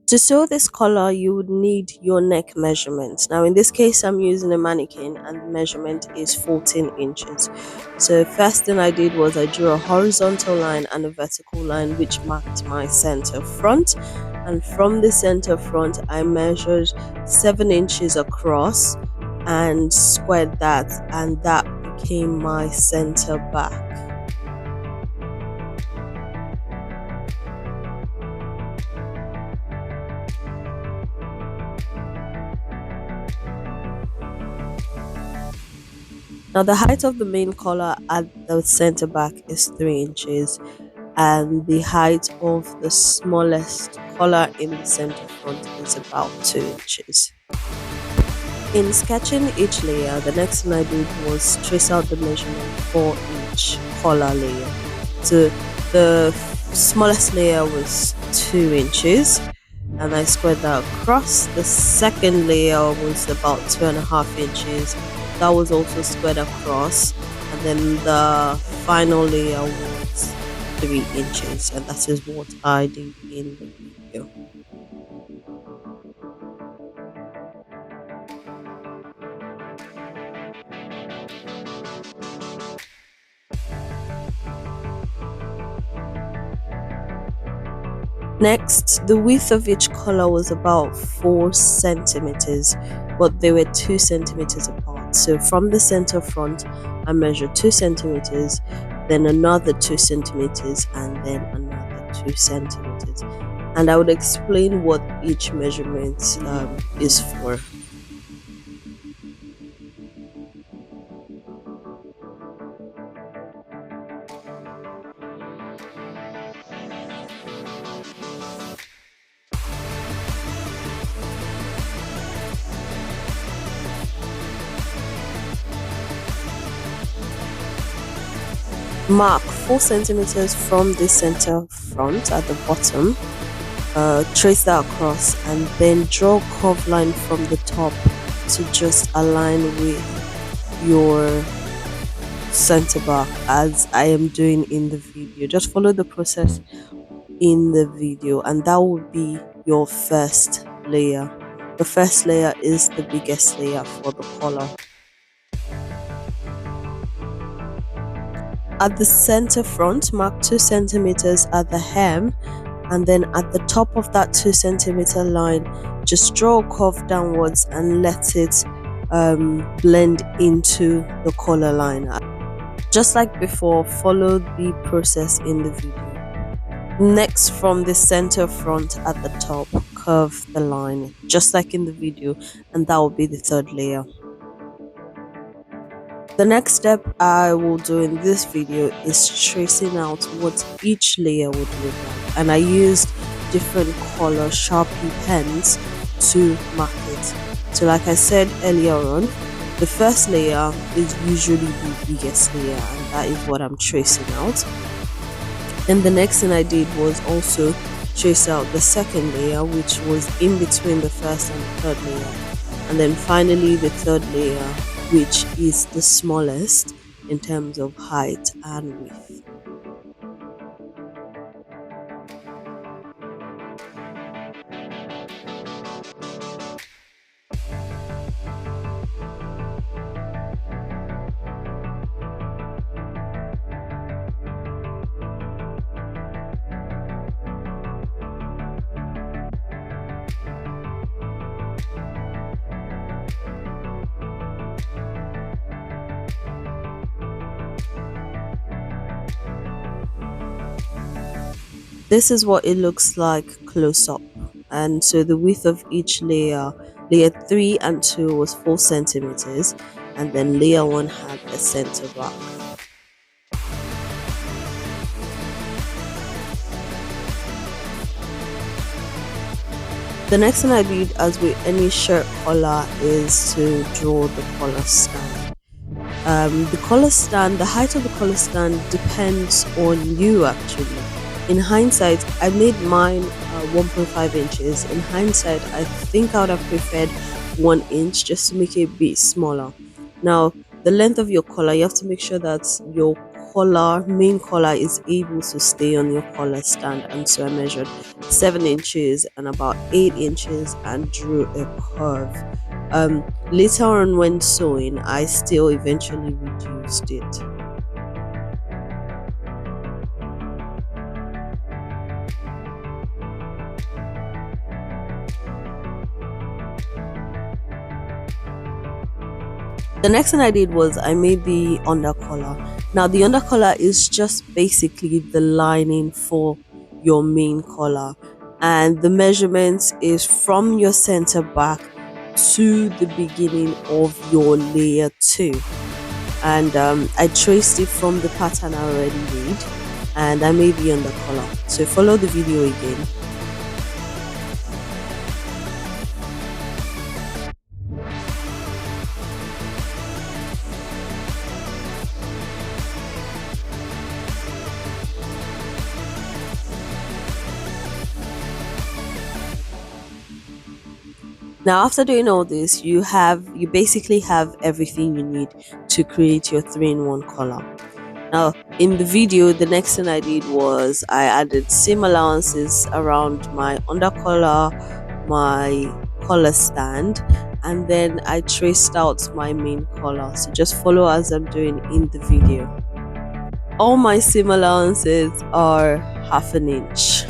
To sew this collar, you would need your neck measurement. Now, in this case, I'm using a mannequin and the measurement is 14 inches. So, first thing I did was I drew a horizontal line and a vertical line which marked my center front. And from the center front, I measured 7 inches across and squared that, and that became my center back. Now, the height of the main collar at the center back is 3 inches, and the height of the smallest collar in the center front is about 2 inches. In sketching each layer, the next thing I did was trace out the measurement for each collar layer. So the smallest layer was 2 inches, and I squared that across. The second layer was about 2.5 inches. That was also squared across, and then the final layer was 3 inches, and that is what I did in the video. Next, the width of each collar was about 4 centimeters, but they were 2 centimeters apart. So from the center front, I measured 2 centimeters, then another 2 centimeters, and then another 2 centimeters. And I would explain what each measurement is for. Mark 4 centimeters from the center front at the bottom, trace that across, and then draw a curved line from the top to just align with your center back as I am doing in the video. Just follow the process in the video, and that will be your first layer. The first layer is the biggest layer for the collar. At the center front, mark 2 centimeters at the hem, and then at the top of that 2 centimeter line, just draw a curve downwards and let it blend into the collar line. Just like before, follow the process in the video. Next, from the center front at the top, curve the line just like in the video, and that will be the third layer. The next step I will do in this video is tracing out what each layer would look like, and I used different color Sharpie pens to mark it. So like I said earlier on, the first layer is usually the biggest layer, and that is what I'm tracing out. And the next thing I did was also trace out the second layer, which was in between the first and the third layer, and then finally the third layer, which is the smallest in terms of height and width. This is what it looks like close up. And so the width of each layer, layer 3 and 2 was 4 centimeters, and then layer 1 had a center back. The next thing I did, as with any shirt collar, is to draw the collar stand. The height of the collar stand depends on you actually. In hindsight, I made mine 1.5 inches. In hindsight, I think I would have preferred 1 inch just to make it a bit smaller. Now, the length of your collar, you have to make sure that your main collar is able to stay on your collar stand. And so I measured 7 inches and about 8 inches and drew a curve. Later on when sewing, I still eventually reduced it. The next thing I did was I made the undercollar. Now the undercollar is just basically the lining for your main collar, and the measurements is from your center back to the beginning of your layer 2. And I traced it from the pattern I already made, and I made the undercollar. So follow the video again. Now after doing all this, you basically have everything you need to create your 3-in-1 collar. Now in the video, the next thing I did was I added seam allowances around my undercollar, my collar stand, and then I traced out my main collar. So just follow as I'm doing in the video. All my seam allowances are 1/2 inch.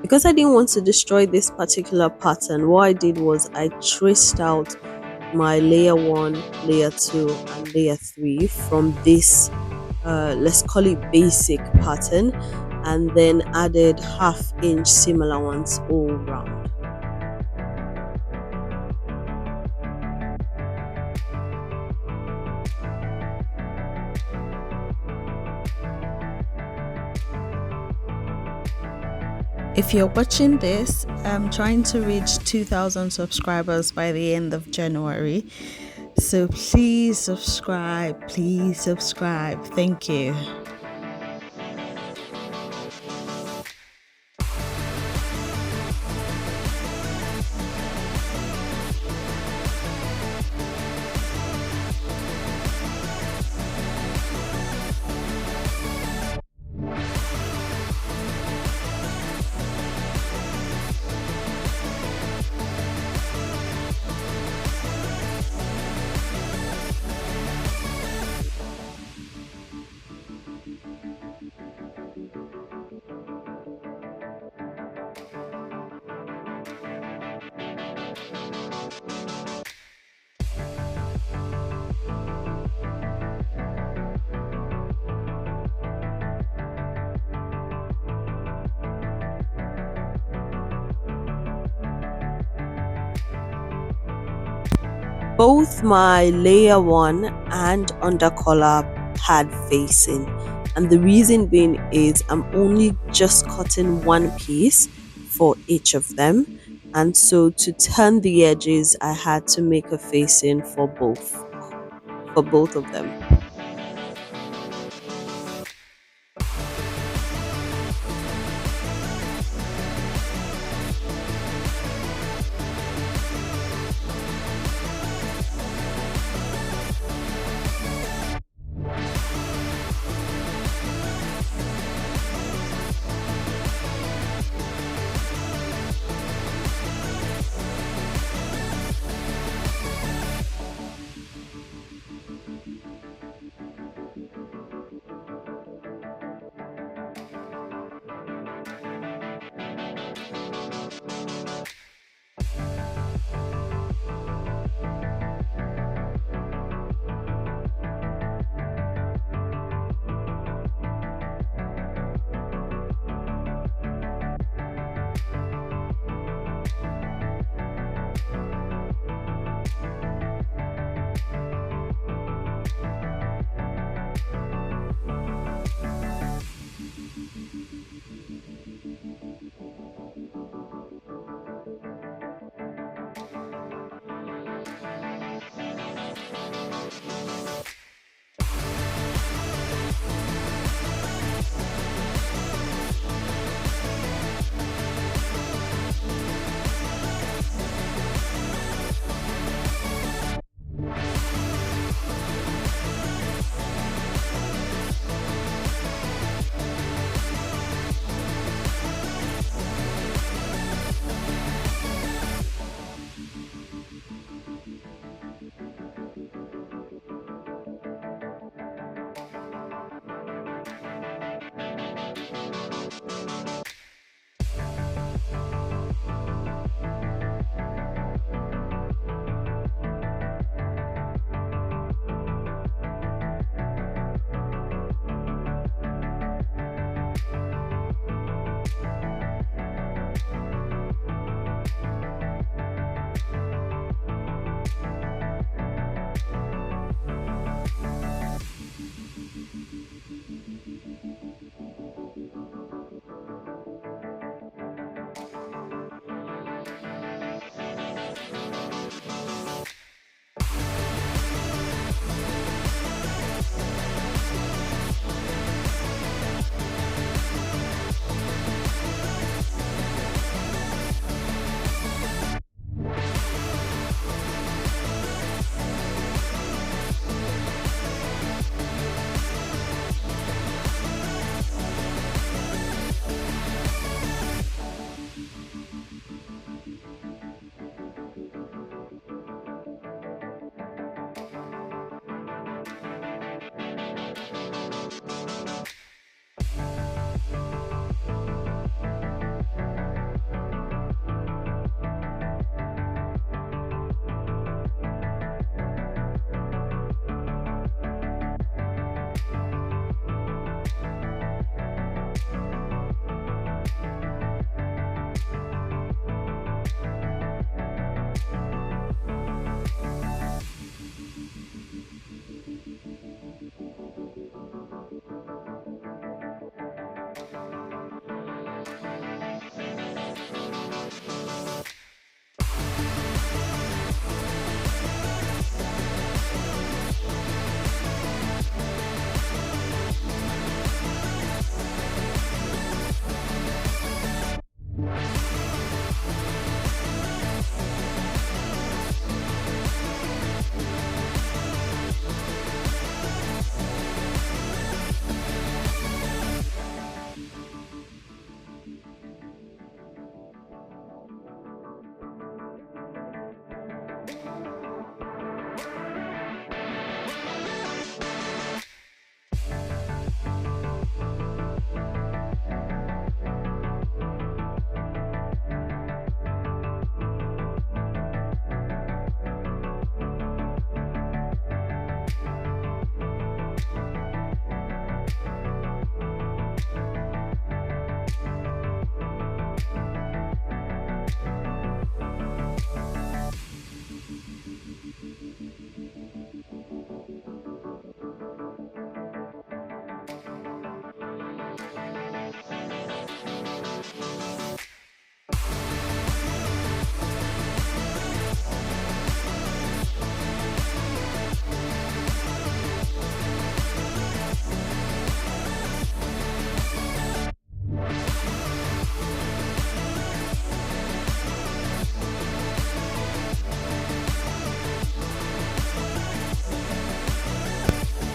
Because I didn't want to destroy this particular pattern, what I did was I traced out my layer 1, layer 2 and layer 3 from this let's call it basic pattern, and then added 1/2 inch seam allowance all round. If you're watching this, I'm trying to reach 2,000 subscribers by the end of January. So please subscribe, please subscribe. Thank you. both my layer 1 and under collar had facing, and the reason being is I'm only just cutting one piece for each of them, and so to turn the edges I had to make a facing for both of them.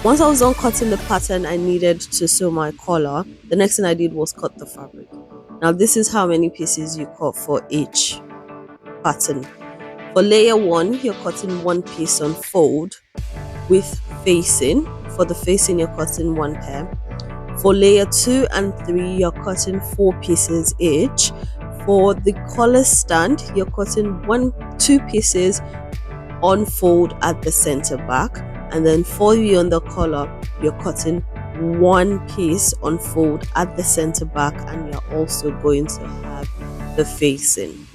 Once I was done cutting the pattern I needed to sew my collar, the next thing I did was cut the fabric. Now this is how many pieces you cut for each pattern. For layer 1, you're cutting one piece on fold with facing. For the facing, you're cutting one pair. For layer 2 and 3, you're cutting 4 pieces each. For the collar stand, you're cutting 2 pieces on fold at the center back, and then for you on the collar, you're cutting one piece on fold at the center back, and you're also going to have the facing.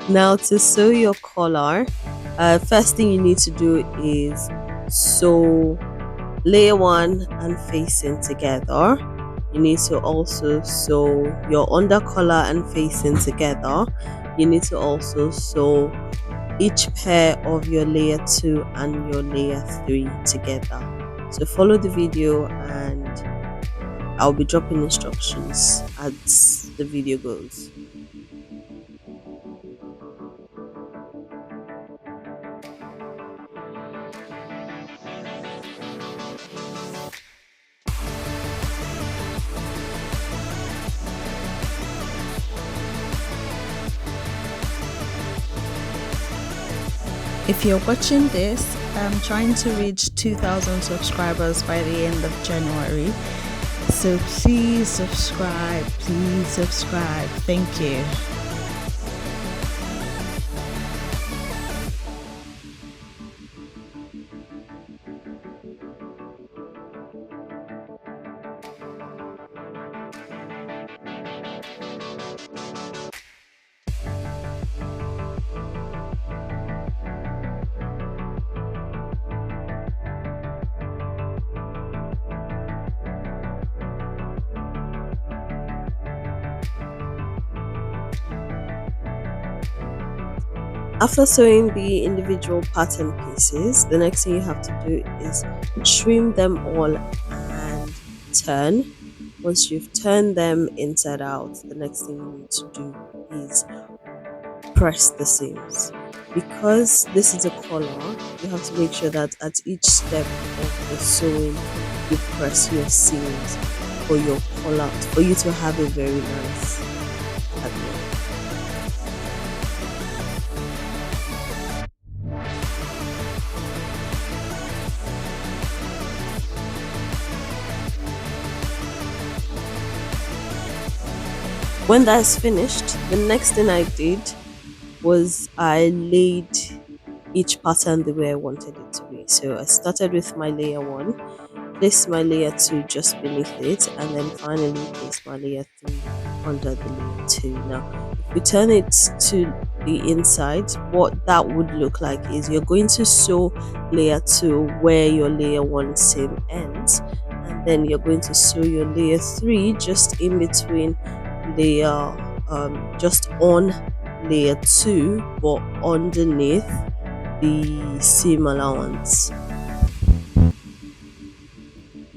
Now to sew your collar, first thing you need to do is sew layer one and facing together. You need to also sew your under collar and facing together. You need to also sew each pair of your layer 2 and your layer 3 together. So follow the video and I'll be dropping instructions as the video goes. If you're watching this, I'm trying to reach 2,000 subscribers by the end of January. So please subscribe, please subscribe. Thank you. After sewing the individual pattern pieces, the next thing you have to do is trim them all and turn. Once you've turned them inside out, the next thing you need to do is press the seams. Because this is a collar, you have to make sure that at each step of the sewing, you press your seams for your collar, for you to have a very nice pattern. When that's finished, the next thing I did was I laid each pattern the way I wanted it to be. So I started with my layer 1, placed my layer 2 just beneath it, and then finally placed my layer 3 under the layer 2. Now, if we turn it to the inside, what that would look like is you're going to sew layer 2 where your layer 1 seam ends, and then you're going to sew your layer 3 just in between layer just on layer 2 but underneath the seam allowance.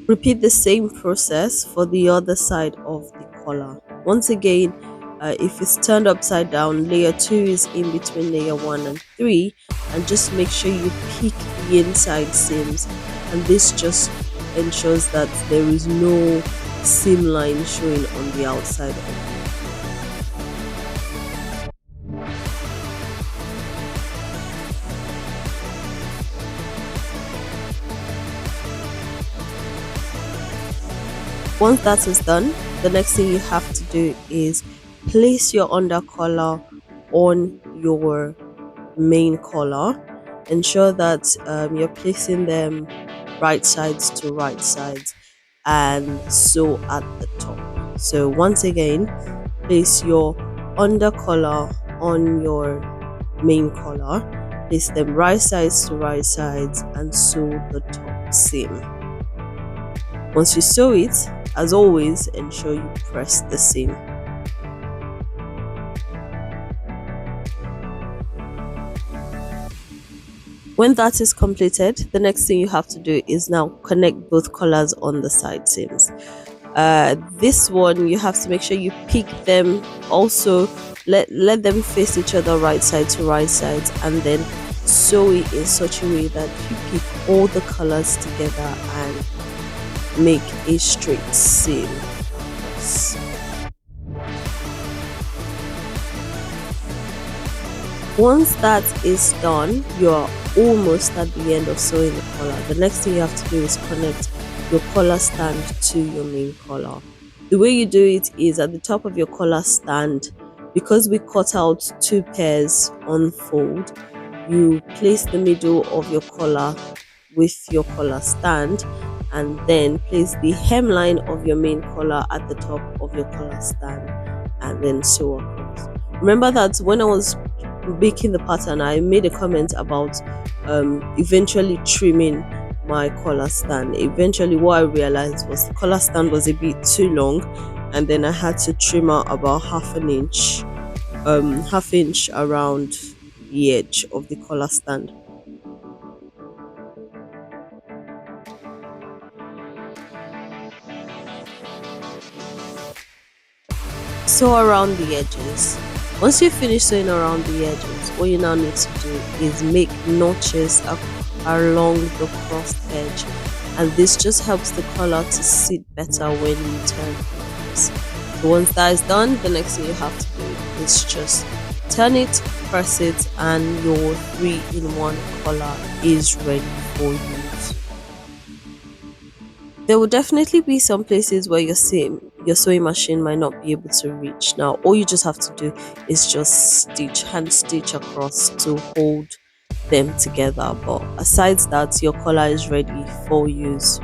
Repeat the same process for the other side of the collar. Once again, if it's turned upside down, layer 2 is in between layer 1 and 3, and just make sure you pick the inside seams, and this just ensures that there is no seam line showing on the outside of it. Once that is done, the next thing you have to do is place your under collar on your main collar. Ensure that you're placing them right sides to right sides and sew at the top. So once again, place your under collar on your main collar, place them right sides to right sides and sew the top seam. Once you sew it, as always, ensure you press the seam. When that is completed, the next thing you have to do is now connect both collars on the side seams. This one, you have to make sure you pick them, also let them face each other right side to right sides, and then sew it in such a way that you pick all the colors together and make a straight seam. Once that is done, you're almost at the end of sewing the collar. The next thing you have to do is connect your collar stand to your main collar. The way you do it is at the top of your collar stand, because we cut out 2 pairs on fold, you place the middle of your collar with your collar stand, and then place the hemline of your main collar at the top of your collar stand, and then sew across. Remember that when I was making the pattern, I made a comment about eventually trimming my collar stand. Eventually, what I realized was the collar stand was a bit too long, and then I had to trim out about half inch around the edge of the collar stand. Sew around the edges. Once you finish sewing around the edges, what you now need to do is make notches along the crossed edge, and this just helps the collar to sit better when you turn it. So once that is done, the next thing you have to do is just turn it, press it, and your 3-in-1 collar is ready for use. There will definitely be some places where your sewing machine might not be able to reach. Now, all you just have to do is just hand stitch across to hold them together. But aside that, your collar is ready for use.